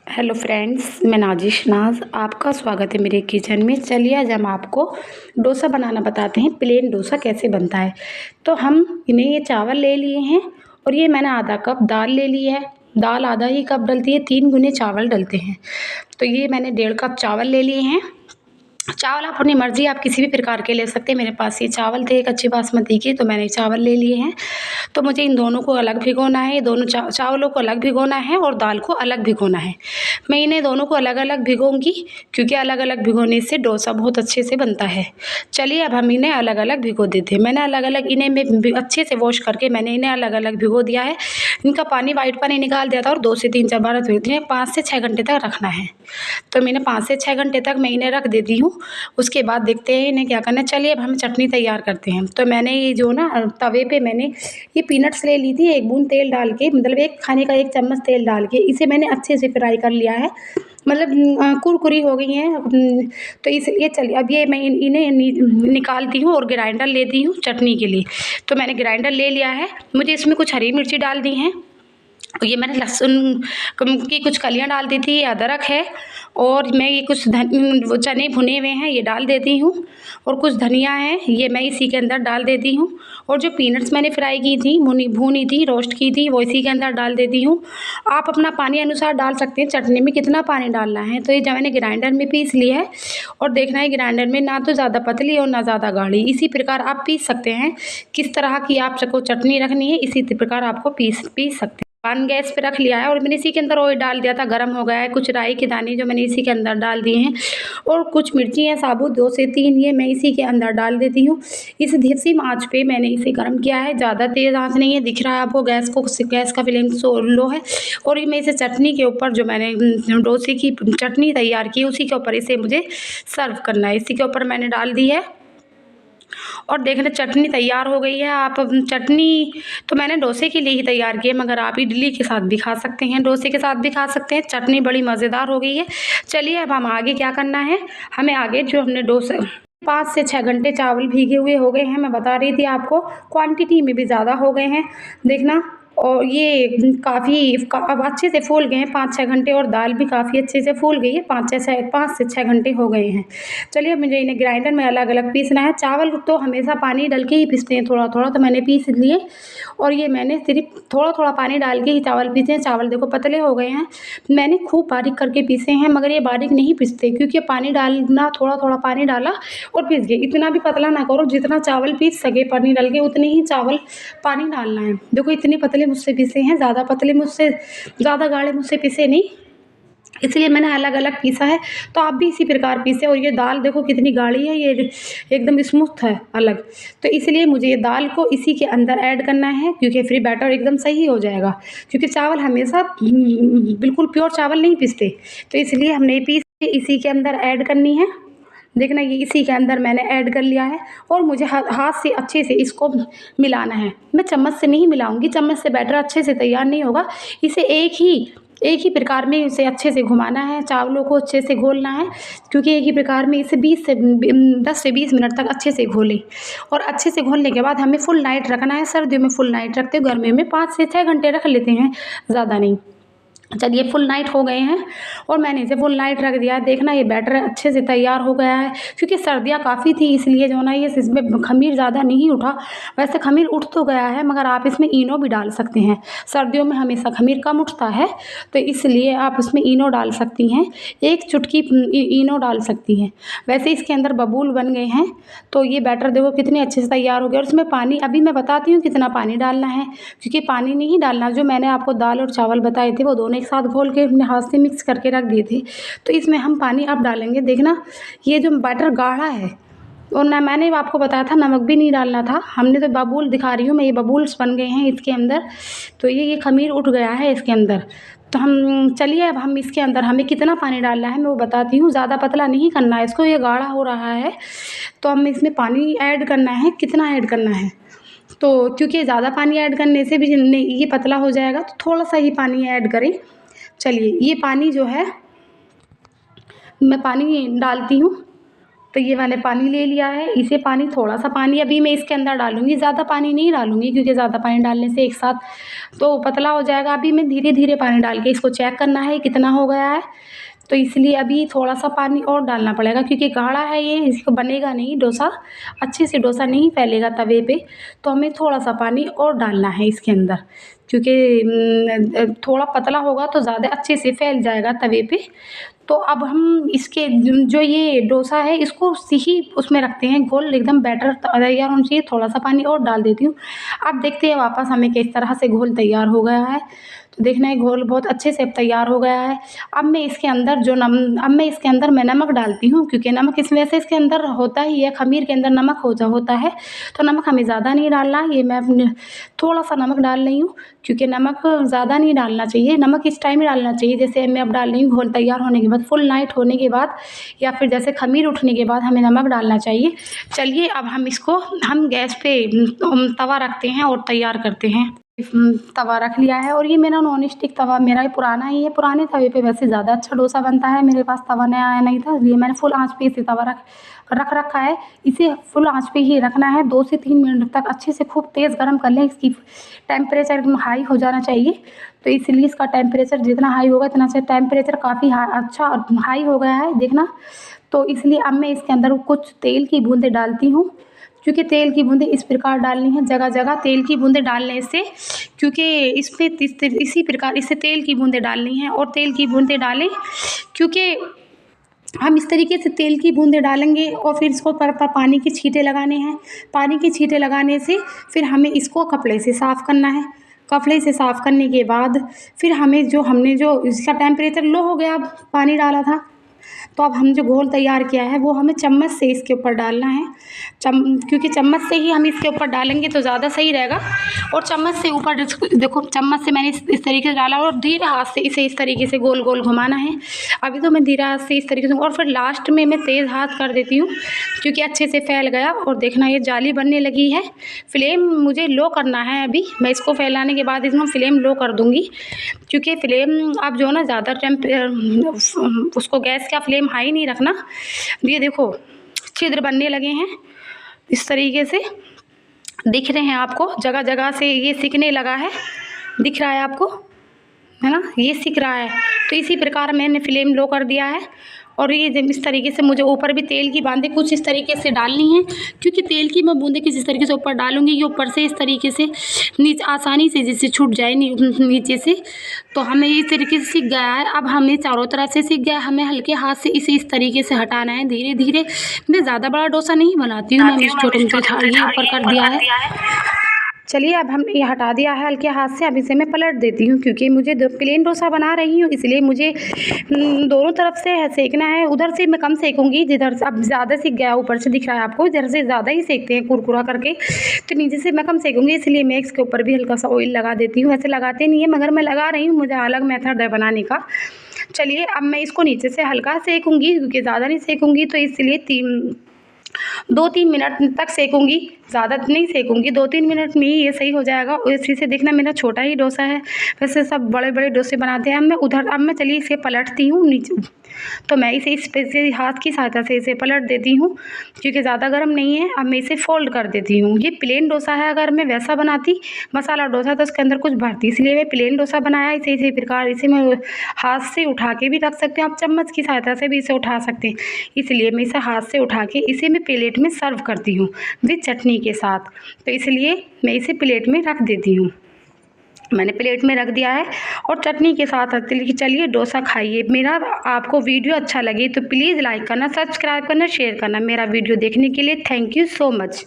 Hello friends, मैं नाजिश नाज आपका स्वागत है मेरे किचन में। चलिए आज हम आपको डोसा बनाना बताते हैं। प्लेन डोसा कैसे बनता है। तो हम इन्हें ये चावल ले लिए हैं और ये मैंने आधा कप दाल ले ली है। दाल आधा ही कप डलती है, 3 गुने चावल डलते हैं। तो ये मैंने 1.5 कप चावल ले लिए हैं। चावल आप अपनी मर्ज़ी आप किसी भी प्रकार के ले सकते हैं। मेरे पास ये चावल थे एक अच्छी बासमती के, तो मैंने चावल ले लिए हैं। तो मुझे इन दोनों को अलग भिगोना है, दोनों चावलों को अलग भिगोना है और दाल को अलग भिगोना है। मैं इन्हें दोनों को अलग अलग भिगोऊँगी क्योंकि अलग अलग भिगोने से डोसा बहुत अच्छे से बनता है। चलिए अब हम इन्हें अलग अलग भिगो देते हैं। मैंने अलग अलग इन्हें मैं अच्छे से वॉश करके मैंने इन्हें अलग अलग भिगो दिया है। इनका पानी वाइट पानी निकाल दिया था और 2 से 3 4 बार धुल दिए। 5 से 6 घंटे तक रखना है। तो मैंने 5 से 6 घंटे तक मैं इन्हें रख देती हूँ। उसके बाद देखते हैं इन्हें क्या करना है। चलिए अब हम चटनी तैयार करते हैं। तो मैंने ये जो ना तवे पे मैंने ये पीनट्स ले ली थी, 1 बूंद तेल डाल के, मतलब एक खाने का 1 चम्मच तेल डाल के इसे मैंने अच्छे से फ्राई कर लिया है। मतलब कुरकुरी हो गई हैं। तो इसलिए चलिए अब ये मैं इन्हें निकालती हूँ और ग्राइंडर लेती हूँ चटनी के लिए। तो मैंने ग्राइंडर ले लिया है। मुझे इसमें कुछ हरी मिर्ची डाल दी हैं। ये मैंने लहसुन की कुछ कलियां डाल दी थी, अदरक है और मैं ये कुछ वो चने भुने हुए हैं ये डाल देती हूँ और कुछ धनिया है ये मैं इसी के अंदर डाल देती हूँ। और जो पीनट्स मैंने फ्राई की थी, भूनी थी, रोस्ट की थी, वो इसी के अंदर डाल देती हूँ। आप अपना पानी अनुसार डाल सकते हैं, चटनी में कितना पानी डालना है। तो ये जब मैंने ग्राइंडर में पीस लिया है और देखना है ग्राइंडर में ना तो ज़्यादा पतली और ना ज़्यादा गाढ़ी, इसी प्रकार आप पीस सकते हैं। किस तरह की आपको चटनी रखनी है इसी प्रकार आपको पीस सकते हैं। पान गैस पे रख लिया है और मैंने इसी के अंदर ऑयल डाल दिया था, गरम हो गया है। कुछ राई के दाने जो मैंने इसी के अंदर डाल दिए हैं और कुछ मिर्ची हैं साबुत 2 से 3 ये मैं इसी के अंदर डाल देती हूँ। इस धीमी आंच पे मैंने इसे गरम किया है, ज़्यादा तेज़ आंच नहीं है, दिख रहा है आपको गैस का फ्लेम लो है। और ये मैं इसे चटनी के ऊपर जो मैंने डोसे की चटनी तैयार की उसी के ऊपर इसे मुझे सर्व करना है। इसी के ऊपर मैंने डाल दी है और देखना चटनी तैयार हो गई है। आप चटनी तो मैंने डोसे के लिए ही तैयार की है, मगर आप इडली के साथ भी खा सकते हैं, डोसे के साथ भी खा सकते हैं। चटनी बड़ी मज़ेदार हो गई है। चलिए अब हम आगे क्या करना है। हमें आगे जो हमने डोसे 5 से 6 घंटे चावल भीगे हुए हो गए हैं, मैं बता रही थी आपको, क्वांटिटी में भी ज़्यादा हो गए हैं देखना। और ये अब अच्छे से फूल गए हैं 5-6 घंटे और दाल भी काफ़ी अच्छे से फूल गई है। 5 से 6 घंटे हो गए हैं। चलिए अब मुझे इन्हें ग्राइंडर में अलग अलग पीसना है। चावल तो हमेशा पानी डाल के ही पीसते हैं थोड़ा थोड़ा, तो मैंने पीस लिए और ये मैंने सिर्फ थोड़ा थोड़ा पानी डाल के ही चावल पीसे हैं। चावल देखो पतले हो गए हैं। मैंने खूब बारीक करके पीसे हैं, मगर ये बारीक नहीं पीसते क्योंकि पानी डालना, थोड़ा थोड़ा पानी डाला और पीस गए। इतना भी पतला ना करो, जितना चावल पीस सके पानी डाल के उतने ही चावल पानी डालना है। देखो इतने पतले मुझसे पीसे हैं, ज़्यादा पतले मुझसे, ज़्यादा गाढ़े मुझसे पीसे नहीं, इसलिए मैंने अलग अलग पीसा है। तो आप भी इसी प्रकार पीसे। और ये दाल देखो कितनी गाढ़ी है, ये एकदम स्मूथ है अलग। तो इसलिए मुझे ये दाल को इसी के अंदर ऐड करना है क्योंकि फिर बैटर एकदम सही हो जाएगा। क्योंकि चावल हमेशा बिल्कुल प्योर चावल नहीं पीसते, तो इसलिए हमने पीस के इसी के अंदर ऐड करनी है। देखना ये इसी के अंदर मैंने ऐड कर लिया है और मुझे हाथ से अच्छे से इसको मिलाना है। मैं चम्मच से नहीं मिलाऊंगी, चम्मच से बैटर अच्छे से तैयार नहीं होगा। इसे एक ही प्रकार में इसे अच्छे से घुमाना है, चावलों को अच्छे से घोलना है क्योंकि एक ही प्रकार में इसे 10 से 20 मिनट तक अच्छे से घोलें। और अच्छे से घोलने के बाद हमें फुल नाइट रखना है। सर्दियों में फुल नाइट रखते हैं, गर्मियों में 5 से 6 घंटे रख लेते हैं, ज़्यादा नहीं। चलिए फुल नाइट हो गए हैं और मैंने इसे फुल नाइट रख दिया है। देखना ये बैटर अच्छे से तैयार हो गया है क्योंकि सर्दियाँ काफ़ी थी, इसलिए जो ना ये इसमें खमीर ज़्यादा नहीं उठा। वैसे खमीर उठ तो गया है, मगर आप इसमें इनो भी डाल सकते हैं। सर्दियों में हमेशा खमीर कम उठता है, तो इसलिए आप इसमें इनो डाल सकती हैं, 1 चुटकी इनो डाल सकती हैं। वैसे इसके अंदर बबूल बन गए हैं। तो ये बैटर देखो कितने अच्छे से तैयार हो गया। और इसमें पानी अभी मैं बताती हूँ कितना पानी डालना है, क्योंकि पानी नहीं डालना। जो मैंने आपको दाल और चावल बताए थे वो दोनों एक साथ घोल के अपने हाथ से मिक्स करके रख दिए थे, तो इसमें हम पानी अब डालेंगे। देखना ये जो बैटर गाढ़ा है, और ना मैंने आपको बताया था नमक भी नहीं डालना था। हमने तो बबूल दिखा रही हूँ मैं, ये बबूल्स बन गए हैं इसके अंदर। तो ये खमीर उठ गया है इसके अंदर। तो हम चलिए अब हम इसके अंदर हमें कितना पानी डालना है मैं वो बताती हूँ। ज़्यादा पतला नहीं करना है इसको, ये गाढ़ा हो रहा है तो हमें इसमें पानी ऐड करना है। कितना ऐड करना है, तो क्योंकि ज़्यादा पानी ऐड करने से भी ये पतला हो जाएगा, तो थोड़ा सा ही पानी ऐड करें। चलिए ये पानी जो है मैं पानी डालती हूँ तो ये मैंने पानी ले लिया है। इसे पानी, थोड़ा सा पानी अभी मैं इसके अंदर डालूँगी, ज़्यादा पानी नहीं डालूँगी क्योंकि ज़्यादा पानी डालने से एक साथ तो पतला हो जाएगा। अभी मैं धीरे धीरे पानी डाल के इसको चेक करना है कितना हो गया है, तो इसलिए अभी थोड़ा सा पानी और डालना पड़ेगा क्योंकि गाढ़ा है ये, इसको बनेगा नहीं डोसा, अच्छे से डोसा नहीं फैलेगा तवे पे। तो हमें थोड़ा सा पानी और डालना है इसके अंदर क्योंकि थोड़ा पतला होगा तो ज़्यादा अच्छे से फैल जाएगा तवे पे। तो अब हम इसके जो ये डोसा है इसको ही उसमें रखते हैं, घोल एकदम बैटर तैयार होना चाहिए। थोड़ा सा पानी और डाल देती हूँ। अब देखते हैं वापस हमें किस तरह से घोल तैयार हो गया है। तो देखना है घोल बहुत अच्छे से तैयार हो गया है। अब मैं इसके अंदर मैं नमक डालती हूँ क्योंकि नमक इस वजह से इसके अंदर होता ही है, खमीर के अंदर नमक होता है, तो नमक हमें ज़्यादा नहीं डालना। ये मैं अपने थोड़ा सा नमक डाल रही हूँ क्योंकि नमक ज़्यादा नहीं डालना चाहिए, नमक इस टाइम ही डालना चाहिए जैसे मैं अब डाल रही हूँ घोल तैयार होने के बाद, फुल नाइट होने के बाद या फिर जैसे खमीर उठने के बाद हमें नमक डालना चाहिए। चलिए अब हम गैस पे तवा रखते हैं और तैयार करते हैं। तवा रख लिया है और ये मेरा नॉन स्टिक तवा, मेरा ये पुराना ही है। पुराने तवे पे वैसे ज़्यादा अच्छा डोसा बनता है, मेरे पास तवा नया आया नहीं था इसलिए मैंने फुल आंच पे इसे तवा रख रखा है। इसे फुल आंच पे ही रखना है, 2 से 3 मिनट तक अच्छे से खूब तेज़ गर्म कर लें। इसकी टेम्परेचर एकदम हाई हो जाना चाहिए, तो इसलिए इसका टेम्परेचर जितना हाई होगा इतना अच्छा। टेम्परेचर काफ़ी अच्छा हाई हो गया है देखना। तो इसलिए अब मैं इसके अंदर कुछ तेल की बूंदें डालती हूँ क्योंकि तेल की बूंदें इस प्रकार डालनी है, जगह जगह तेल की बूंदें डालने से, क्योंकि इसी प्रकार इसे तेल की बूंदें डालनी है। और तेल की बूंदें डालें क्योंकि हम इस तरीके से तेल की बूंदें डालेंगे और फिर इसको पर पानी के छींटे लगाने हैं। पानी के छींटे लगाने से फिर हमें इसको कपड़े से साफ़ करना है। कपड़े से साफ़ करने के बाद फिर हमने जो इसका टेम्परेचर लो हो गया, अब पानी डाला था, तो अब हम जो घोल तैयार किया है वो हमें चम्मच से इसके ऊपर डालना है। क्योंकि चम्मच से ही हम इसके ऊपर डालेंगे तो ज़्यादा सही रहेगा। और चम्मच से ऊपर देखो, चम्मच से मैंने इस तरीके से डाला और धीरे हाथ से इसे इस तरीके से गोल गोल घुमाना है। अभी तो मैं धीरे हाथ से इस तरीके से, और फिर लास्ट में मैं तेज़ हाथ कर देती हूँ क्योंकि अच्छे से फैल गया। और देखना ये जाली बनने लगी है। फ्लेम मुझे लो करना है, अभी मैं इसको फैलाने के बाद इसमें फ्लेम लो कर दूँगी क्योंकि फ्लेम आप जो ना ज़्यादा उसको गैस का फ्लेम हाई नहीं रखना। ये देखो छिद्र बनने लगे हैं, इस तरीके से दिख रहे हैं आपको, जगह जगह से ये सिकने लगा है, दिख रहा है आपको, है ना, ये सिक रहा है। तो इसी प्रकार मैंने फ्लेम लो कर दिया है। और ये इस तरीके से मुझे ऊपर भी तेल की बूंदें कुछ इस तरीके से डालनी है क्योंकि तेल की मैं बूंदें किस तरीके से ऊपर डालूंगी ये ऊपर से इस तरीके से नीचे आसानी से जैसे छूट जाए नीचे से। तो हमें इस तरीके से सीख गया है। अब हमें चारों तरफ से सीख गया, हमें हल्के हाथ से इसे इस तरीके से हटाना है धीरे धीरे। मैं ज़्यादा बड़ा डोसा नहीं बनाती हूँ, मैंने छोटे छोटे ये ऊपर कर दिया है। चलिए अब हमने ये हटा दिया है हल्के हाथ से। अब इसे मैं पलट देती हूँ क्योंकि मुझे प्लेन डोसा बना रही हूँ, इसलिए मुझे दोनों तरफ से सेकना है। उधर से मैं कम सेकूँगी जिधर से, अब ज़्यादा सीख गया, ऊपर से दिख रहा है आपको, इधर से ज़्यादा ही सेकते हैं कुरकुरा करके, तो नीचे से मैं कम सेकूँगी, इसलिए मैं इसके ऊपर भी हल्का सा ऑयल लगा देती हूँ। वैसे लगाते नहीं है मगर मैं लगा रही हूँ, मुझे अलग मेथड है बनाने का। चलिए अब मैं इसको नीचे से हल्का सेकूँगी क्योंकि ज़्यादा नहीं सेकूँगी, तो इसलिए 2-3 मिनट तक सेकूँगी, ज़्यादा नहीं सेकूँगी, 2-3 मिनट में ही ये सही हो जाएगा। और इसी से देखना मेरा छोटा ही डोसा है, वैसे सब बड़े बड़े डोसे बनाते हैं। अब मैं चलिए इसे पलटती हूँ नीचे, तो मैं इसे इस पे से हाथ की सहायता से इसे पलट देती हूँ क्योंकि ज़्यादा गर्म नहीं है। अब मैं इसे फोल्ड कर देती हूँ। ये प्लेन डोसा है, अगर मैं वैसा बनाती मसाला डोसा तो उसके अंदर कुछ भरती, इसलिए मैं प्लेन डोसा बनाया। इसी प्रकार इसे मैं हाथ से उठा के भी रख सकते हैं, आप चम्मच की सहायता से भी इसे उठा सकते हैं। इसलिए मैं इसे हाथ से उठा के इसे मैं प्लेट में सर्व करती हूँ विद चटनी के साथ, तो इसलिए मैं इसे प्लेट में रख देती हूँ। मैंने प्लेट में रख दिया है और चटनी के साथ चलिए डोसा खाइए। मेरा आपको वीडियो अच्छा लगे तो प्लीज़ लाइक करना, सब्सक्राइब करना, शेयर करना। मेरा वीडियो देखने के लिए थैंक यू सो मच।